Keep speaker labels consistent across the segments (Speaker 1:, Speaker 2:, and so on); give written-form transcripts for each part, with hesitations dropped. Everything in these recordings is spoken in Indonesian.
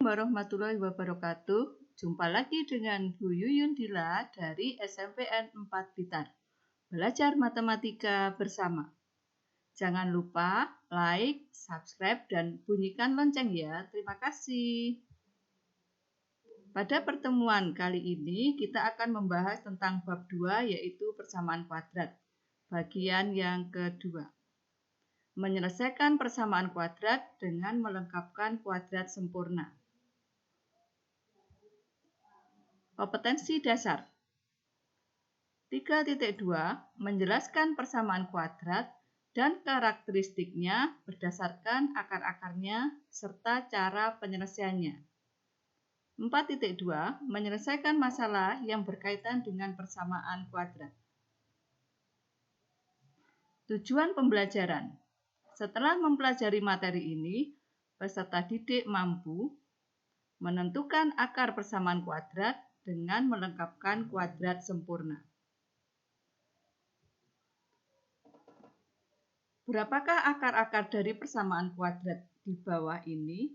Speaker 1: Warahmatullahi wabarakatuh. Jumpa lagi dengan Bu Yuyun Dila dari SMPN 4 Blitar. Belajar matematika bersama. Jangan lupa like, subscribe, dan bunyikan lonceng ya. Terima kasih. Pada pertemuan kali ini kita akan membahas tentang bab 2 yaitu persamaan kuadrat. Bagian yang kedua. Menyelesaikan persamaan kuadrat dengan melengkapkan kuadrat sempurna. Kompetensi dasar 3.2 menjelaskan persamaan kuadrat dan karakteristiknya berdasarkan akar-akarnya serta cara penyelesaiannya. 4.2 menyelesaikan masalah yang berkaitan dengan persamaan kuadrat. Tujuan pembelajaran. Setelah mempelajari materi ini, peserta didik mampu menentukan akar persamaan kuadrat dengan melengkapkan kuadrat sempurna. Berapakah akar-akar dari persamaan kuadrat di bawah ini?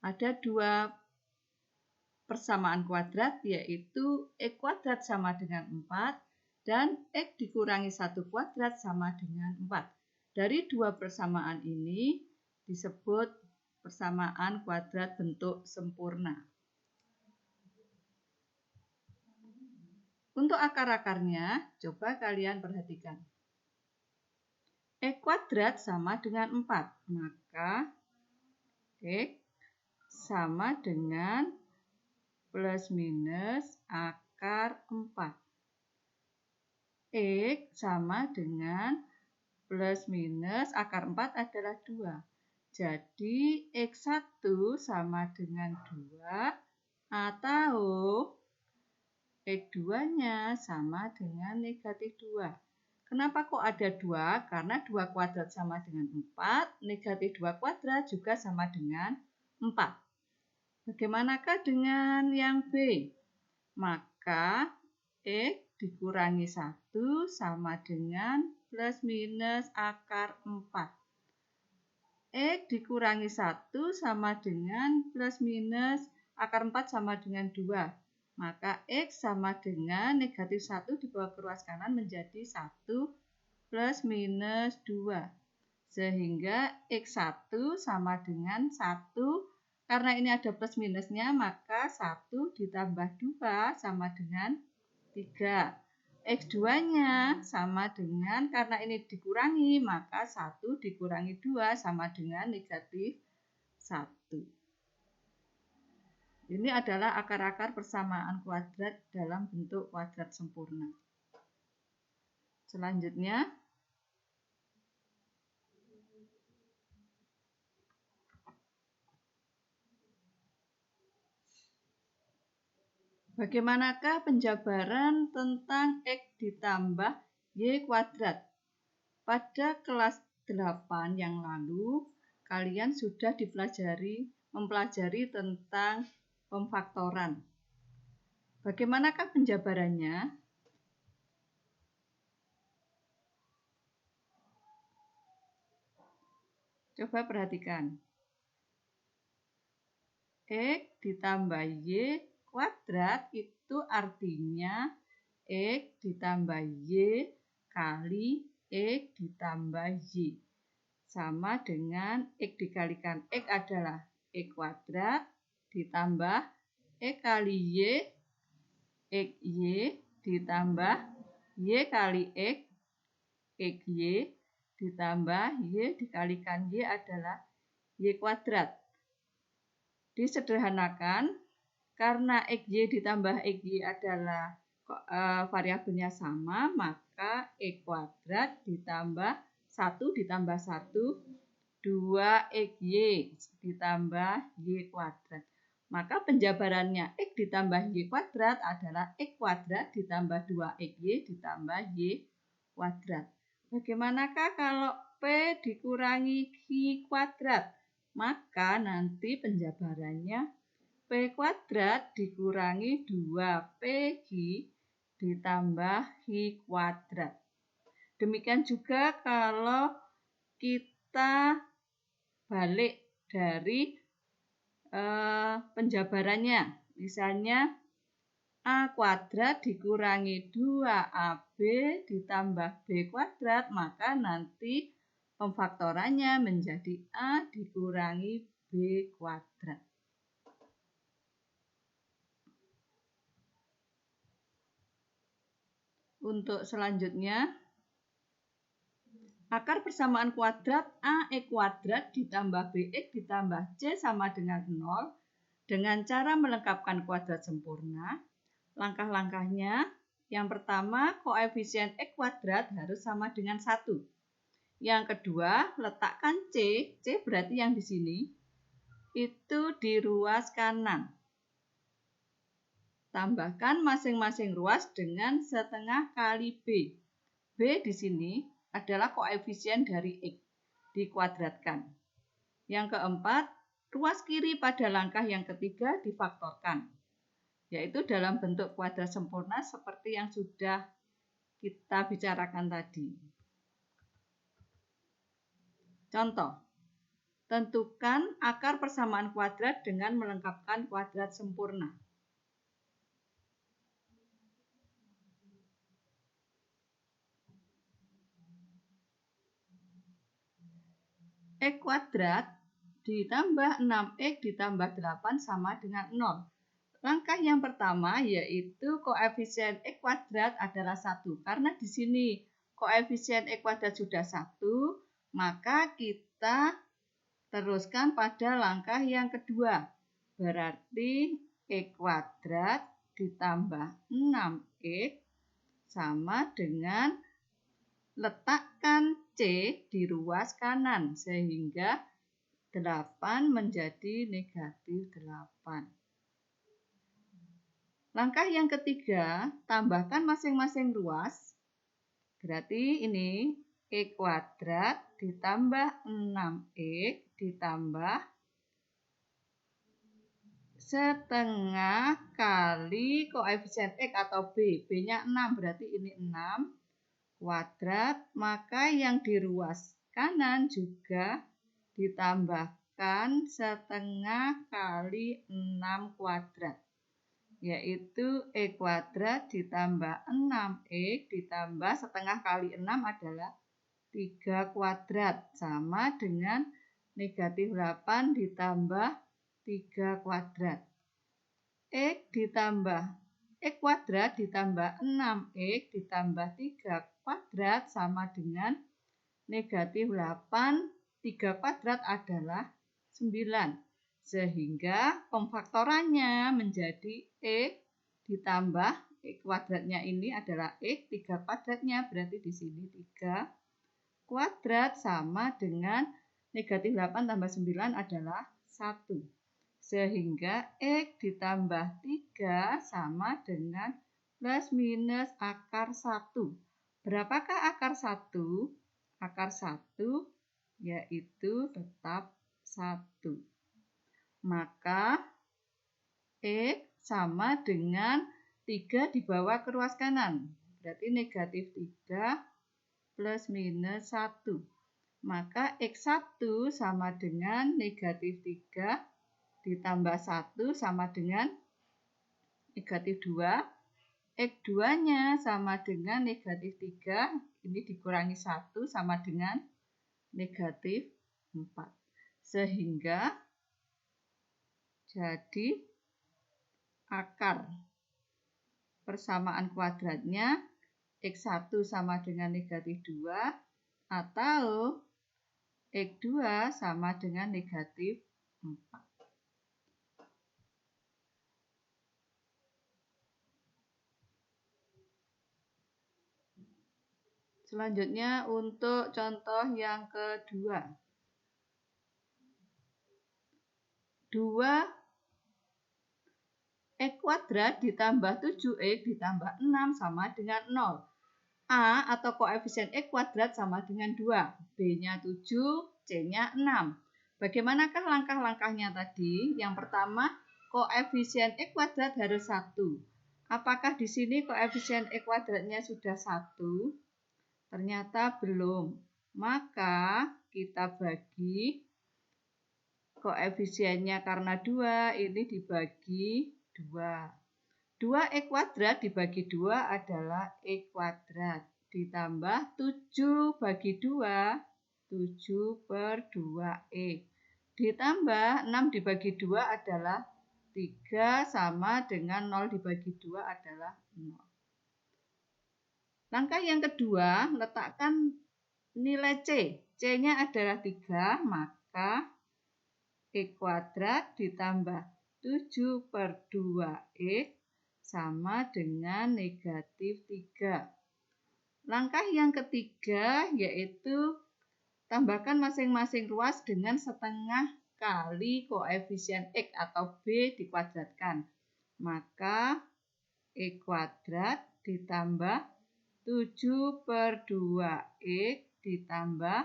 Speaker 1: Ada 2 persamaan kuadrat, yaitu X kuadrat sama dengan 4 dan X dikurangi 1 kuadrat sama dengan 4. Dari 2 persamaan ini disebut persamaan kuadrat bentuk sempurna. Untuk akar-akarnya, coba kalian perhatikan. X kuadrat sama dengan 4, maka X sama dengan plus minus akar 4. X sama dengan plus minus akar 4 adalah 2. Jadi X1 sama dengan 2 atau X2-nya sama dengan negatif 2. Kenapa kok ada 2? Karena 2 kuadrat sama dengan 4, negatif 2 kuadrat juga sama dengan 4. Bagaimanakah dengan yang B? Maka X dikurangi 1 sama dengan plus minus akar 4. X dikurangi 1 sama dengan plus minus akar 4 sama dengan 2. Maka X sama dengan negatif 1 dibawa ke ruas kanan menjadi 1 plus minus 2. Sehingga X1 sama dengan 1. Karena ini ada plus minusnya, maka 1 ditambah 2 sama dengan 3. X2-nya sama dengan, karena ini dikurangi, maka 1 dikurangi 2 sama dengan negatif 1. Ini adalah akar-akar persamaan kuadrat dalam bentuk kuadrat sempurna. Selanjutnya, bagaimanakah penjabaran tentang X ditambah Y kuadrat? Pada kelas 8 yang lalu, kalian sudah mempelajari tentang pemfaktoran. Bagaimanakah penjabarannya? Coba perhatikan. X ditambah Y kuadrat itu artinya X ditambah Y kali X ditambah Y. Sama dengan X dikalikan X adalah X kuadrat ditambah X kali Y, XY ditambah Y kali X, XY ditambah Y dikalikan Y adalah Y kuadrat. Disederhanakan, karena XY ditambah XY adalah variabelnya sama, maka X kuadrat ditambah 1 ditambah 1, 2XY ditambah Y kuadrat. Maka penjabarannya X ditambah Y kuadrat adalah X kuadrat ditambah 2XY ditambah Y kuadrat. Bagaimanakah kalau P dikurangi Y kuadrat? Maka nanti penjabarannya P kuadrat dikurangi 2PY ditambah Y kuadrat. Demikian juga kalau kita balik dari penjabarannya. Misalnya A kuadrat dikurangi 2AB ditambah B kuadrat, maka nanti pemfaktorannya menjadi A dikurangi B kuadrat. Untuk selanjutnya, akar persamaan kuadrat AX kuadrat ditambah BX ditambah C sama dengan 0 dengan cara melengkapkan kuadrat sempurna. Langkah-langkahnya, yang pertama, koefisien X kuadrat harus sama dengan 1. Yang kedua, letakkan C berarti yang di sini, itu di ruas kanan. Tambahkan masing-masing ruas dengan setengah kali B. B di sini adalah koefisien dari X, dikuadratkan. Yang keempat, ruas kiri pada langkah yang ketiga difaktorkan, yaitu dalam bentuk kuadrat sempurna seperti yang sudah kita bicarakan tadi. Contoh, tentukan akar persamaan kuadrat dengan melengkapkan kuadrat sempurna. X kuadrat ditambah 6X ditambah 8 sama dengan 0. Langkah yang pertama yaitu koefisien X kuadrat adalah 1. Karena di sini koefisien X kuadrat sudah 1, maka kita teruskan pada langkah yang kedua. Berarti X kuadrat ditambah 6X sama dengan letakkan C di ruas kanan sehingga 8 menjadi negatif 8. Langkah yang ketiga, tambahkan masing-masing ruas. Berarti ini X kuadrat ditambah 6X ditambah setengah kali koefisien X atau B. B-nya 6, berarti ini 6 kuadrat, maka yang di ruas kanan juga ditambahkan setengah kali 6 kuadrat, yaitu X kuadrat ditambah 6X ditambah setengah kali 6 adalah 3 kuadrat, sama dengan negatif 8 ditambah 3 kuadrat. X kuadrat ditambah 6X ditambah 3 kuadrat sama dengan negatif 8, 3 kuadrat adalah 9. Sehingga pemfaktorannya menjadi X ditambah X kuadratnya ini adalah X, 3 kuadratnya berarti di sini 3 kuadrat sama dengan negatif 8 tambah 9 adalah 1. Sehingga X ditambah 3 sama dengan plus minus akar 1. Berapakah akar 1? Akar 1 yaitu tetap 1. Maka X sama dengan 3 dibawa ke ruas kanan. Berarti negatif 3 plus minus 1. Maka X1 sama dengan negatif 3 ditambah 1 sama dengan negatif 2. X2-nya sama dengan negatif 3, ini dikurangi 1 sama dengan negatif 4. Sehingga jadi akar persamaan kuadratnya X1 sama dengan negatif 2 atau X2 sama dengan negatif 4. Selanjutnya untuk contoh yang kedua. 2X kuadrat ditambah 7X ditambah 6 sama dengan 0. A atau koefisien X kuadrat sama dengan 2. B-nya 7, C-nya 6. Bagaimanakah langkah-langkahnya tadi? Yang pertama, koefisien X kuadrat harus 1. Apakah di sini koefisien X kuadratnya sudah 1? Ternyata belum. Maka kita bagi koefisiennya karena 2, ini dibagi 2. 2x² dibagi 2 adalah x². Ditambah 7 bagi 2, 7/2x. Ditambah 6 dibagi 2 adalah 3 sama dengan 0 dibagi 2 adalah 0. Langkah yang kedua, letakkan nilai C. C-nya adalah 3, maka x² ditambah 7/2x sama dengan negatif 3. Langkah yang ketiga yaitu tambahkan masing-masing ruas dengan setengah kali koefisien X atau B dikuadratkan. Maka x² ditambah 7/2x ditambah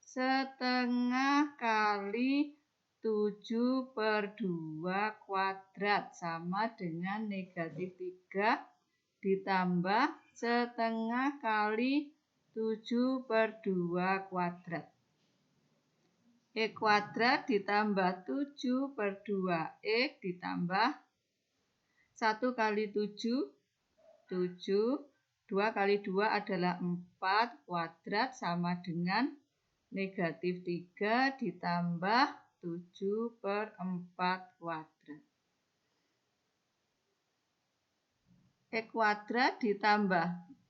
Speaker 1: setengah kali 7/2 kuadrat sama dengan negatif 3 ditambah setengah kali 7/2 kuadrat. X² ditambah 7/2x ditambah 1 kali 7, 7. 2 kali 2 adalah 4 kuadrat sama dengan negatif 3 ditambah 7/4 kuadrat. X² ditambah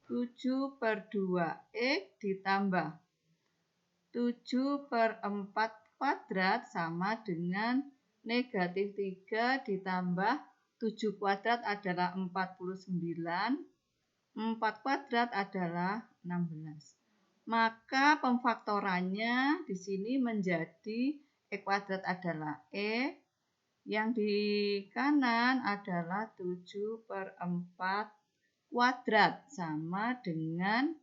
Speaker 1: 7/2x ditambah 7/4 kuadrat sama dengan negatif 3 ditambah 7 kuadrat adalah 49. 4 kuadrat adalah 16. Maka pemfaktorannya di sini menjadi x² adalah E, yang di kanan adalah 7/4 kuadrat sama dengan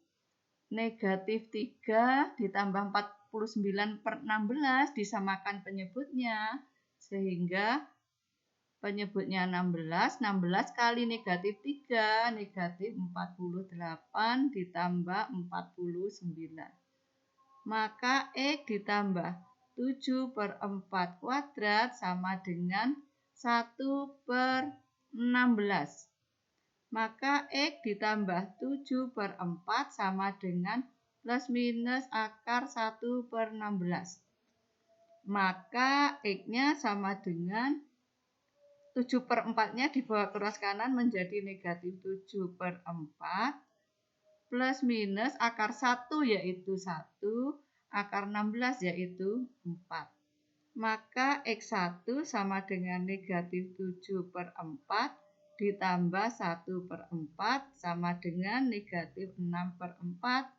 Speaker 1: negatif 3 ditambah 49/16 disamakan penyebutnya, sehingga penyebutnya 16. 16 kali negatif 3, negatif 48 ditambah 49. Maka X ditambah 7/4 kuadrat sama dengan 1/16. Maka X ditambah 7/4 sama dengan plus minus akar 1/16. Maka X-nya sama dengan 7/4-nya dibawa ke ruas kanan menjadi negatif 7/4 plus minus akar 1 yaitu 1, akar 16 yaitu 4. Maka X1 sama dengan negatif 7/4 ditambah 1/4 sama dengan negatif 6/4.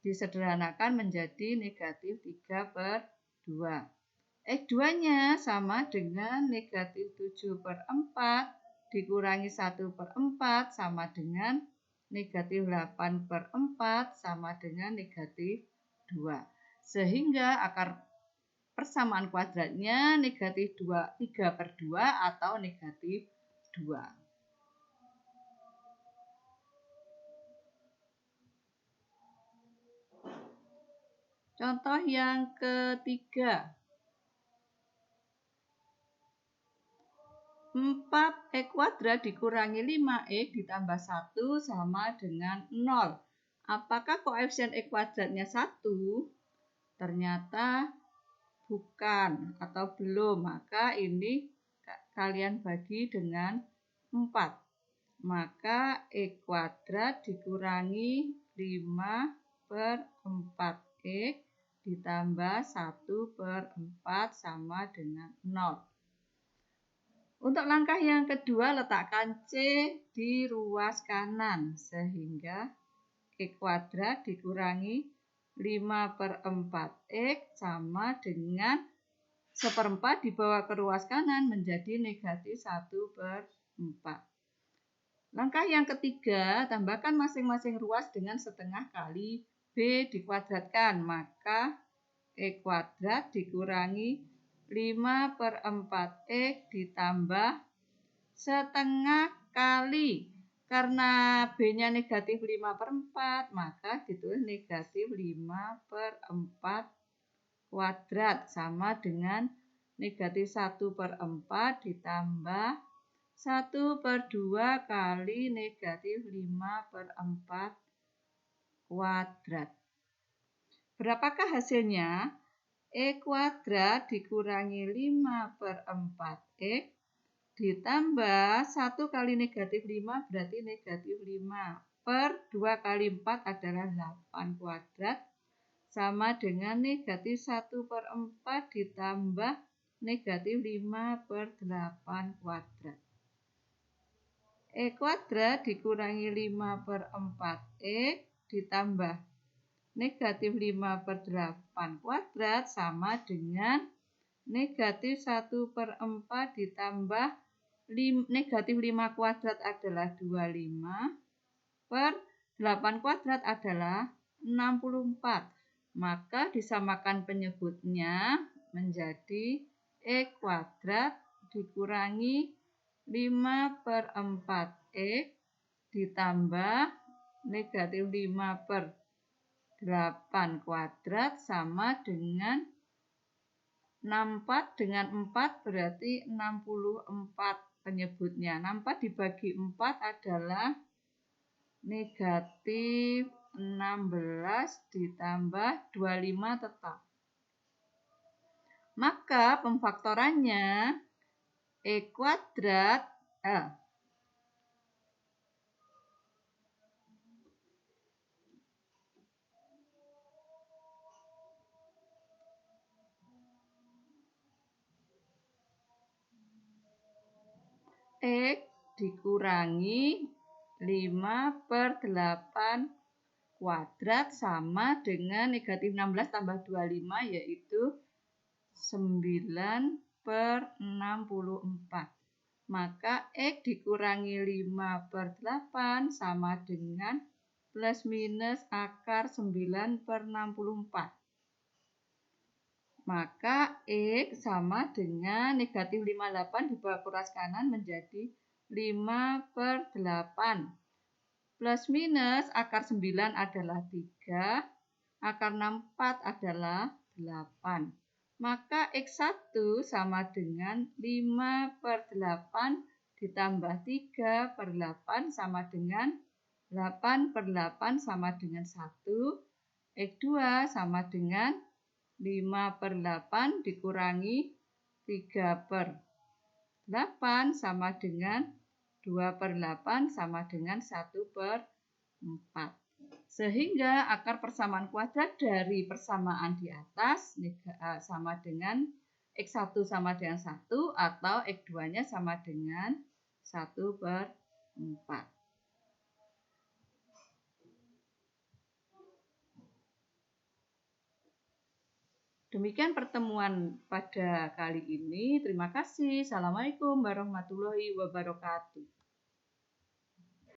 Speaker 1: Disederhanakan menjadi negatif 3/2. X2-nya sama dengan negatif 7/4 dikurangi 1/4 sama dengan negatif 8/4 sama dengan negatif 2. Sehingga akar persamaan kuadratnya negatif 3/2 atau negatif 2. Contoh yang ketiga. 4x² dikurangi 5x ditambah 1 sama dengan 0. Apakah koefisien x²-nya 1? Ternyata bukan atau belum. Maka ini kalian bagi dengan 4. Maka x² dikurangi 5/4x ditambah 1/4 sama dengan 0. Untuk langkah yang kedua, letakkan C di ruas kanan, sehingga x² dikurangi 5/4x sama dengan 1/4 dibawa ke ruas kanan menjadi negatif 1/4. Langkah yang ketiga, tambahkan masing-masing ruas dengan setengah kali B dikuadratkan, maka x² dikurangi 5/4x ditambah setengah kali, karena B-nya negatif 5/4, maka ditulis negatif 5/4 kuadrat sama dengan negatif 1/4 ditambah 1/2 kali negatif 5/4 kuadrat. Berapakah hasilnya? X kuadrat dikurangi 5/4X ditambah 1 kali negatif 5 berarti negatif 5 per 2 kali 4 adalah 8 kuadrat sama dengan negatif 1/4 ditambah negatif 5/8 kuadrat. X kuadrat dikurangi 5/4X ditambah negatif 5/8 kuadrat sama dengan negatif 1/4 ditambah negatif 5 kuadrat adalah 25 per 8 kuadrat adalah 64. Maka disamakan penyebutnya menjadi X kuadrat dikurangi 5/4X ditambah negatif 5/8 kuadrat sama dengan 64 dengan 4 berarti 64 penyebutnya. 64 dibagi 4 adalah negatif 16 ditambah 25 tetap. Maka pemfaktorannya X kuadrat X dikurangi 5/8 kuadrat sama dengan negatif 16 tambah 25 yaitu 9/64. Maka X dikurangi 5/8 sama dengan plus minus akar 9/64. Maka X sama dengan negatif 58 dibawa ke ruas kanan menjadi 5/8. Plus minus akar 9 adalah 3, akar 64 adalah 8. Maka X1 sama dengan 5/8 ditambah 3/8 sama dengan 8/8 sama dengan 1. X2 sama dengan 5/8 dikurangi 3/8 sama dengan 2/8 sama dengan 1/4. Sehingga akar persamaan kuadrat dari persamaan di atas sama dengan X1 sama dengan 1 atau X2-nya sama dengan 1/4. Demikian pertemuan pada kali ini. Terima kasih. Assalamualaikum warahmatullahi wabarakatuh.